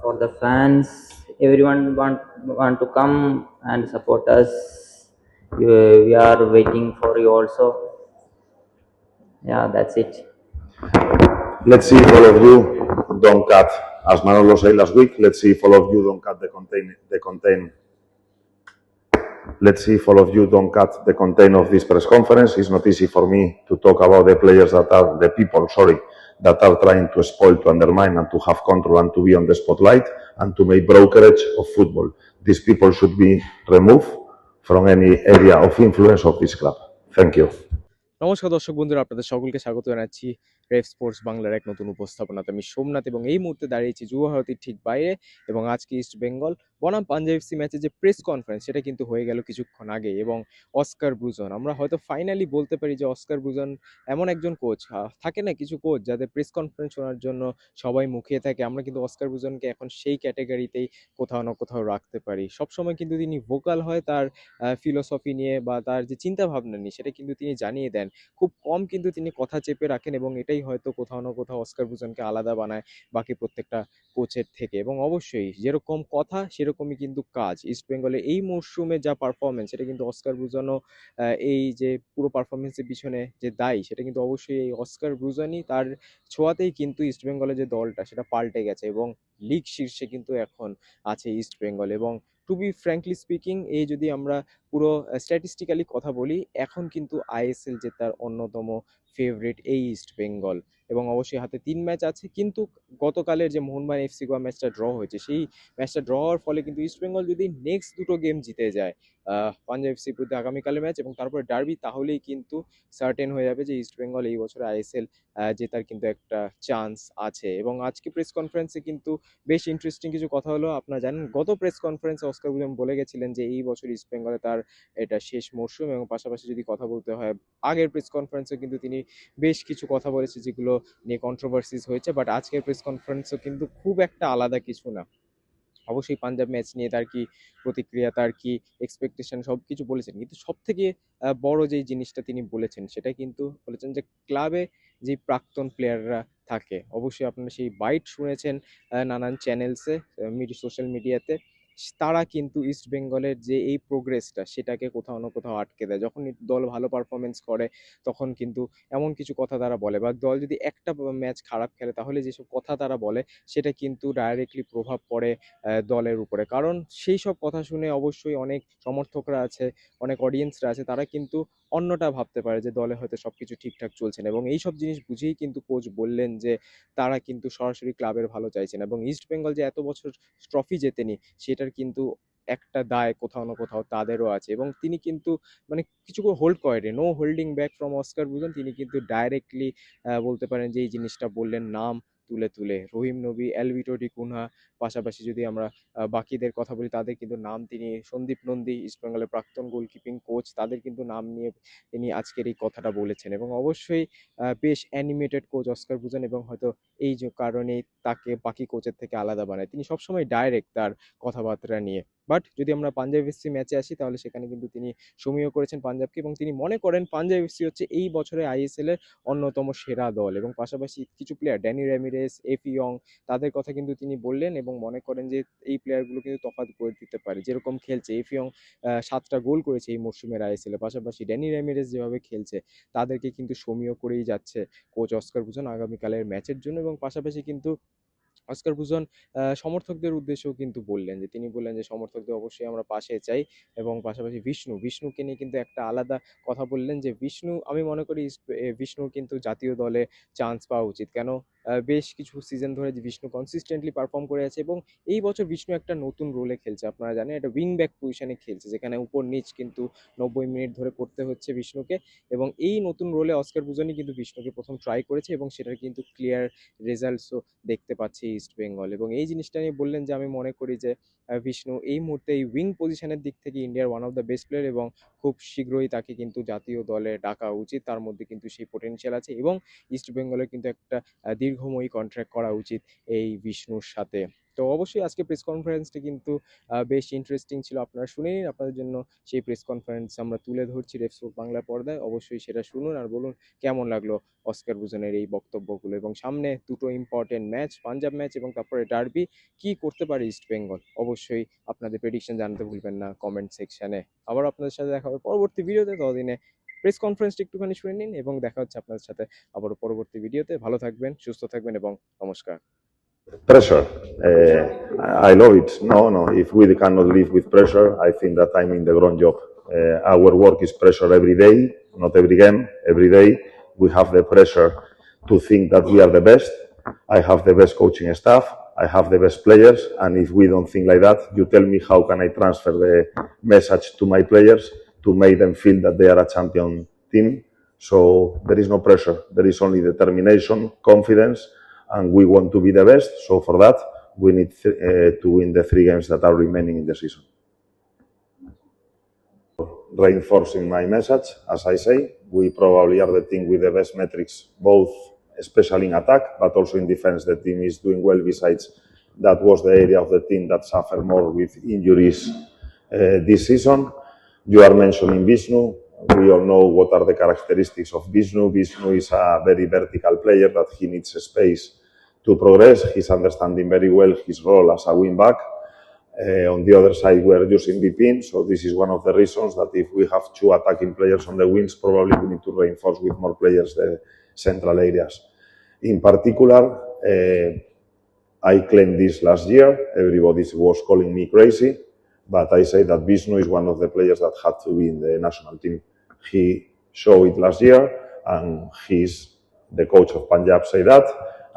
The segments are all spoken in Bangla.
for the fans. Everyone want to come and support us. We are waiting for you also. Yeah, that's it. Let's see if all of you don't cut, as Manolo said last week, let's see if all of you don't cut let's see if all of you don't cut the content of this press conference. It's not easy for me to talk about the players that are, the people, sorry, that are trying to spoil, to undermine, and to have control and to be on the spotlight and to make brokerage of football. These people should be removed from any area of influence of this club. Thank you. নমস্কার দর্শক বন্ধুরা, আপনাদের সকলকে স্বাগত জানাচ্ছি রেফ স্পোর্টস বাংলার এক নতুন উপস্থাপনাতে। আমি সোমনাথ এবং এই মুহূর্তে দাঁড়িয়েছি যুব ভারতীর ঠিক বাইরে। এবং আজকে ইস্ট বেঙ্গল বনাম পাঞ্জাব এফসি ম্যাচের যে প্রেস কনফারেন্স সেটা কিন্তু হয়ে গেল কিছুক্ষণ আগে। এবং অস্কার ব্রুজন, আমরা হয়তো ফাইনালি বলতে পারি যে অস্কার ব্রুজন এমন একজন কোচ, থাকে না কিছু কোচ যাদের প্রেস কনফারেন্স শোনার জন্য সবাই মুখিয়ে থাকে, আমরা কিন্তু অস্কার ব্রুজনকে এখন সেই ক্যাটাগরিতেই কোথাও না কোথাও রাখতে পারি। সবসময় কিন্তু তিনি ভোকাল হয় তার ফিলোসফি নিয়ে বা তার যে চিন্তা ভাবনা নিয়ে, সেটা কিন্তু তিনি জানিয়ে দেন। খুব কম কিন্তু তিনি কথা চেপে রাখেন এবং এটাই হয়তো কোথাও না কোথাও অস্কার ব্রুজনকে আলাদা বানায় বাকি প্রত্যেকটা কোচের থেকে। এবং অবশ্যই যেরকম কথা সেরকমই কিন্তু কাজ। ইস্ট বেঙ্গলে এই মরশুমে যা পারফরমেন্স, সেটা কিন্তু অস্কার ব্রুজনও এই যে পুরো পারফরমেন্সের পিছনে যে দায়ী, সেটা কিন্তু অবশ্যই এই অস্কার ব্রুজনই। তার ছোঁয়াতেই কিন্তু ইস্ট বেঙ্গলের যে দলটা সেটা পাল্টে গেছে এবং লিগ শীর্ষে কিন্তু এখন আছে ইস্ট বেঙ্গল। এবং টু বি ফ্র্যাঙ্কলি স্পিকিং, এই যদি আমরা পুরো স্ট্যাটিস্টিক্যালি কথা বলি, এখন কিন্তু আইএসএল জেতার অন্যতম ফেভারিট এই ইস্ট বেঙ্গল। এবং অবশ্যই হাতে 3 ম্যাচ আছে, কিন্তু গতকালের যে মোহনবাগান এফসি গোয়া ম্যাচটা ড্র হয়েছে, সেই ম্যাচটা ড্র হওয়ার ফলে কিন্তু ইস্ট বেঙ্গল যদি নেক্সট দুটো গেম জিতে যায়, পাঞ্জাব এফসির বিরুদ্ধে আগামীকালের ম্যাচ এবং তারপরে ডার্বি, তাহলেই কিন্তু সার্টেন হয়ে যাবে যে ইস্ট বেঙ্গল এই বছর আইএসএল জেতার কিন্তু একটা চান্স আছে। এবং আজকে প্রেস কনফারেন্সে কিন্তু বেশ ইন্টারেস্টিং কিছু কথা হলো। আপনারা জানেন গত প্রেস কনফারেন্সে অস্কার ব্রুজন বলে গেছিলেন যে এই বছর ইস্ট বেঙ্গলে তার এটা শেষ মরশুম। এবং পাশাপাশি যদি কথা বলতে হয়, আগের প্রেস কনফারেন্সে কিন্তু তিনি বেশ কিছু কথা বলেছে যেগুলো নিয়ে কন্ট্রোভার্সিস হয়েছে, বাট আজকের প্রেস কনফারেন্সও কিন্তু খুব একটা আলাদা কিছু না। অবশ্যই পাঞ্জাব ম্যাচ নিয়ে তার কি প্রতিক্রিয়া, তার কি এক্সপেকটেশন, সব কিছু বলেছেন, কিন্তু সব থেকে বড় যেই জিনিসটা তিনি বলেছেন সেটা কিন্তু বলেছেন যে ক্লাবে যে প্রাক্তন প্লেয়াররা থাকে, অবশ্যই আপনারা সেই বাইট শুনেছেন নানান চ্যানেলসে, সোশ্যাল মিডিয়াতে, তারা কিন্তু ইস্ট বেঙ্গলের যে এই প্রোগ্রেসটা সেটাকে কোথাও না কোথাও আটকে দেয়। যখন দল ভালো পারফরমেন্স করে তখন কিন্তু এমন কিছু কথা তারা বলে, বা দল যদি একটা ম্যাচ খারাপ খেলে তাহলে যেসব কথা তারা বলে সেটা কিন্তু ডাইরেক্টলি প্রভাব পড়ে দলের উপরে। কারণ সেই সব কথা শুনে অবশ্যই অনেক সমর্থকরা আছে, অনেক অডিয়েন্সরা আছে, তারা কিন্তু অন্যটা ভাবতে পারে যে দলে হয়তো সবকিছু ঠিকঠাক চলছে না। এবং এই সব জিনিস বুঝেই কিন্তু কোচ বললেন যে তারা কিন্তু সরাসরি ক্লাবের ভালো চাইছেন এবং ইস্ট বেঙ্গল যে এত বছর ট্রফি জেতেনি সেটার কিন্তু একটা দায় কোথাও না কোথাও তাদেরও আছে। এবং তিনি কিন্তু মানে কিছু হোল্ড করেনি, no holding back from Oscar Bruzon. তিনি কিন্তু ডাইরেক্টলি বলতে পারেন যে এই জিনিসটা বললেন, নাম তুলে তুলে রহিম নবী, অ্যালভিটো ডি কুনহা, পাশাপাশি যদি আমরা বাকিদের কথা বলি তাদের কিন্তু নাম তিনি, সন্দীপ নন্দী ইস্টবেঙ্গলের প্রাক্তন গোলকিপিং কোচ, তাদের কিন্তু নাম নিয়ে তিনি আজকের এই কথাটা বলেছেন। এবং অবশ্যই বেশ অ্যানিমেটেড কোচ অস্কার ব্রুজন, এবং হয়তো এই যে কারণেই তাকে বাকি কোচের থেকে আলাদা বানায়। তিনি সবসময় ডাইরেক্ট তার কথাবার্তা নিয়ে। বাট যদি আমরা পাঞ্জাব এফসি ম্যাচে আসি, তাহলে সেখানে কিন্তু তিনি সমীহ করেছেন পাঞ্জাবকে এবং তিনি মনে করেন পাঞ্জাব এফসি হচ্ছে এই বছরে আইএসএল এর অন্যতম সেরা দল। এবং পাশাপাশি কিছু প্লেয়ার, ড্যানি র্যামিরেস, এফিয়ং, তাদের কথা কিন্তু তিনি বললেন এবং মনে করেন যে এই প্লেয়ারগুলো কিন্তু তফাৎ করে দিতে পারে। যেরকম খেলছে এফিয়ং, 7টা গোল করেছে এই মরশুমের আইএসএল এ, পাশাপাশি ড্যানি র্যামিরেস যেভাবে খেলছে তাদেরকে কিন্তু সমীহ করেই যাচ্ছে কোচ অস্কার ব্রুজন আগামীকালের ম্যাচের জন্য। এবং পাশাপাশি কিন্তু অস্কার ব্রুজন সমর্থকদের উদ্দেশ্যেও কিন্তু বললেন যে, তিনি বললেন যে সমর্থকদের অবশ্যই আমরা পাশে চাই। এবং পাশাপাশি বিষ্ণুকে নিয়ে কিন্তু একটা আলাদা কথা বললেন যে বিষ্ণু, আমি মনে করি বিষ্ণুর কিন্তু জাতীয় দলে চান্স পাওয়া উচিত। কেন, বেশ কিছু সিজন ধরে যে বিষ্ণু কনসিস্টেন্টলি পারফর্ম করে আছে এবং এই বছর বিষ্ণু একটা নতুন রোলে খেলছে। আপনারা জানেন এটা উইং ব্যাক পজিশনে খেলছে, যেখানে উপর নিচ কিন্তু 90 মিনিট ধরে করতে হচ্ছে বিষ্ণুকে। এবং এই নতুন রোলে অস্কার ব্রুজনই কিন্তু বিষ্ণুকে প্রথম ট্রাই করেছে এবং সেটার কিন্তু ক্লিয়ার রেজাল্টসও দেখতে পাচ্ছি ইস্ট বেঙ্গল। এবং এই জিনিসটা নিয়ে বললেন যে আমি মনে করি যে বিষ্ণু এই মুহূর্তে এই উইং পজিশনের দিক থেকে ইন্ডিয়ার one of the best player এবং খুব শীঘ্রই তাকে কিন্তু জাতীয় দলে ডাকা উচিত। তার মধ্যে কিন্তু সেই পোটেনশিয়াল আছে এবং ইস্ট বেঙ্গলের কিন্তু একটা দীর্ঘময়ী কন্ট্রাক্ট করা উচিত এই বিষ্ণুর সাথে। তো অবশ্যই আজকে প্রেস কনফারেন্সটা কিন্তু বেশ ইন্টারেস্টিং ছিল। আপনারা শুনে নিন, আপনাদের জন্য সেই প্রেস কনফারেন্স আমরা তুলে ধরছি রেফ স্পোর্টস বাংলার পর্দায়। অবশ্যই সেটা শুনুন আর বলুন কেমন লাগলো অস্কার বুজনের এই বক্তব্যগুলো। এবং সামনে দুটো ইম্পর্টেন্ট ম্যাচ, পাঞ্জাব ম্যাচ এবং তারপরে ডার্বি। কি করতে পারে ইস্ট বেঙ্গল? অবশ্যই আপনাদের প্রেডিকশন জানাতে ভুলবেন না কমেন্ট সেকশনে। আবার আপনাদের সাথে দেখা হবে পরবর্তী ভিডিওতে। ততদিনে প্রেস কনফারেন্সটা একটুখানি শুনে নিন এবং দেখা হচ্ছে আপনাদের সাথে আবারও পরবর্তী ভিডিওতে। ভালো থাকবেন, সুস্থ থাকবেন এবং নমস্কার। Pressure. I love it. No. If we cannot live with pressure, I think that I'm in the wrong job. Our work is pressure every day, not every game, every day. We have the pressure to think that we are the best. I have the best coaching staff. I have the best players. And if we don't think like that, you tell me how can I transfer the message to my players to make them feel that they are a champion team. So there is no pressure. There is only determination, confidence, and we want to be the best. So for that, we need to win the 3 games that are remaining in the season. Reinforcing my message, as I say, we probably are the team with the best metrics, both especially in attack, but also in defense. The team is doing well. Besides, that was the area of the team that suffered more with injuries this season. You are mentioning Vishnu. We all know what are the characteristics of Vishnu. Vishnu is a very vertical player that he needs space to progress. He's understanding very well his role as a wing back. On the other side, we are using Vipin, so this is one of the reasons that if we have 2 attacking players on the wings, probably we need to reinforce with more players the central areas. In particular, I claimed this last year. Everybody was calling me crazy, but I say that Vishnu is one of the players that had to be in the national team. He showed it last year, and he's the coach of Punjab say that,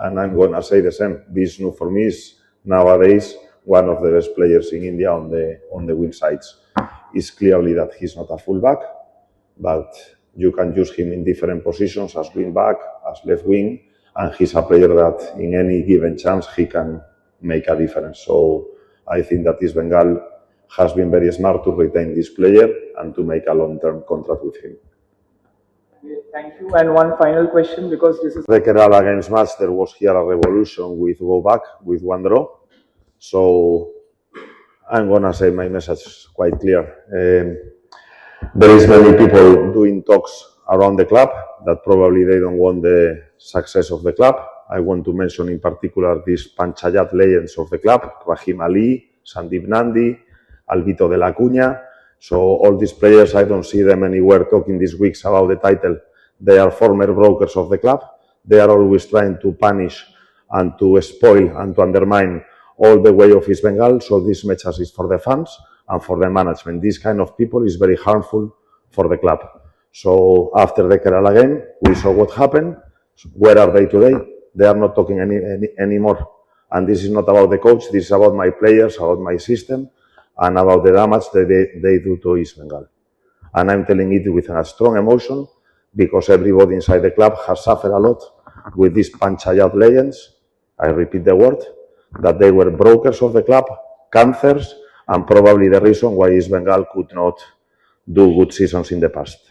and I'm gonna say the same. Vishnu for me is nowadays one of the best players in India on the wing sides. It's clearly that he's not a fullback, but you can use him in different positions as wing back, as left wing, and he's a player that in any given chance he can make a difference. So I think that East Bengal has been very smart to retain this player and to make a long-term contract with him. Thank you. And one final question, because this is The Kerala games match, there was here a revolution with go back, with 1 draw. So I'm gonna say my message quite clear. There is many people doing talks around the club that probably they don't want the success of the club. I want to mention in particular these Panchayat legends of the club, Rahim Ali, Sandeep Nandi, Alvito de la Cunha. So all these players, I don't see them anywhere talking these weeks about the title. They are former brokers of the club. They are always trying to punish and to spoil and to undermine all the way of East Bengal. So this message is for the fans and for the management. This kind of people is very harmful for the club. So after the Kerala game, we saw what happened. Where are they today? They are not talking anymore. And this is not about the coach. This is about my players, about my system, and about the damage that they do to East Bengal. And I'm telling it with a strong emotion, because everybody inside the club has suffered a lot with these Panchayat legends. I repeat the word, that they were brokers of the club, cancers, and probably the reason why East Bengal could not do good seasons in the past.